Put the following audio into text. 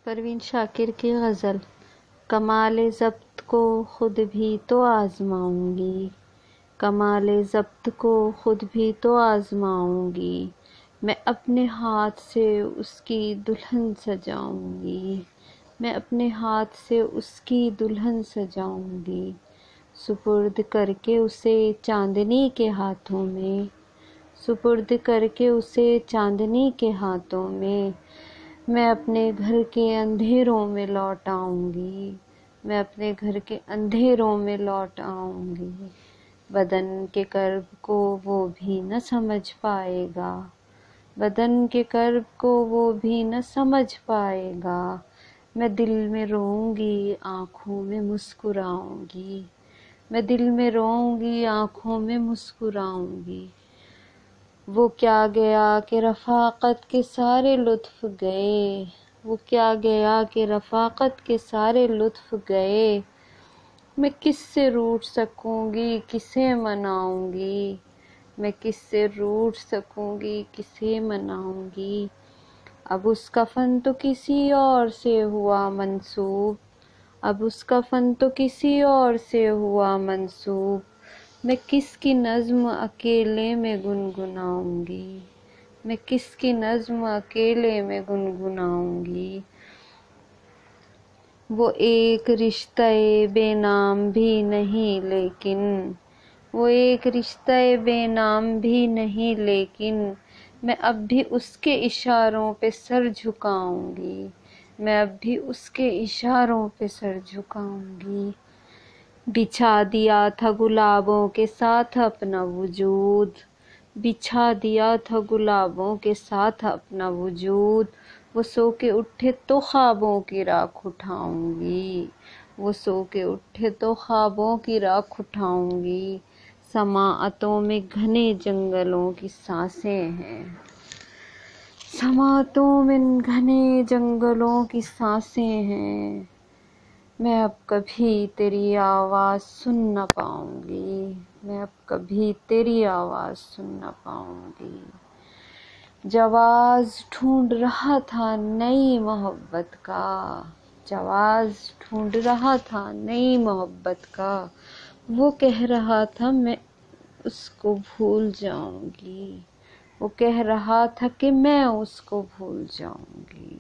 پروین شاکر کی غزل۔ کمال ضبط کو خود بھی تو آزماؤں گی، کمال ضبط کو خود بھی تو آزماؤں گی، میں اپنے ہاتھ سے اس کی دلہن سجاؤں گی، میں اپنے ہاتھ سے اس کی دلہن سجاؤں گی، سپرد کر کے اسے چاندنی کے ہاتھوں میں، سپرد کر کے اسے چاندنی کے ہاتھوں میں اپنے گھر کے اندھیروں میں لوٹ آؤں گی، میں اپنے گھر کے اندھیروں میں لوٹ آؤں گی، بدن کے کرب کو وہ بھی نہ سمجھ پائے گا، بدن کے کرب کو وہ بھی نہ سمجھ پائے گا، میں دل میں روؤں گی آنکھوں میں مسکراؤں گی، میں دل میں روؤں گی آنکھوں میں مسکراؤں گی، وہ کیا گیا کہ رفاقت کے سارے لطف گئے، وہ کیا گیا کہ رفاقت کے سارے لطف گئے، میں کس سے روٹھ سکوں گی کسے مناؤں گی، میں کس سے روٹھ سکوں گی کسے مناؤں گی، اب اس کا فن تو کسی اور سے ہوا منسوب، اب اس کا فن تو کسی اور سے ہوا منسوب، میں کس کی نظم اکیلے میں گنگناؤں گی، میں کس کی نظم اکیلے میں گنگناؤں گی، وہ ایک رشتہ بے نام بھی نہیں لیکن، وہ ایک رشتہ بے نام بھی نہیں لیکن، میں اب بھی اس کے اشاروں پہ سر جھکاؤں گی، میں اب بھی اس کے اشاروں پہ سر جھکاؤں گی، بچھا دیا تھا گلابوں کے ساتھ اپنا وجود، بچھا دیا تھا گلابوں کے ساتھ اپنا وجود، وہ سو کے اٹھے تو خوابوں کی راکھ اٹھاؤں گی، وہ سو کے اٹھے تو خوابوں کی راکھ اٹھاؤں گی، سماعتوں میں گھنے جنگلوں کی سانسیں ہیں، سماعتوں میں گھنے جنگلوں کی سانسیں ہیں، میں اب کبھی تیری آواز سن نہ پاؤں گی، میں اب کبھی تیری آواز سن نہ پاؤں گی، جواز ڈھونڈ رہا تھا نئی محبت کا، جواز ڈھونڈ رہا تھا نئی محبت کا، وہ کہہ رہا تھا میں اس کو بھول جاؤں گی، وہ کہہ رہا تھا کہ میں اس کو بھول جاؤں گی۔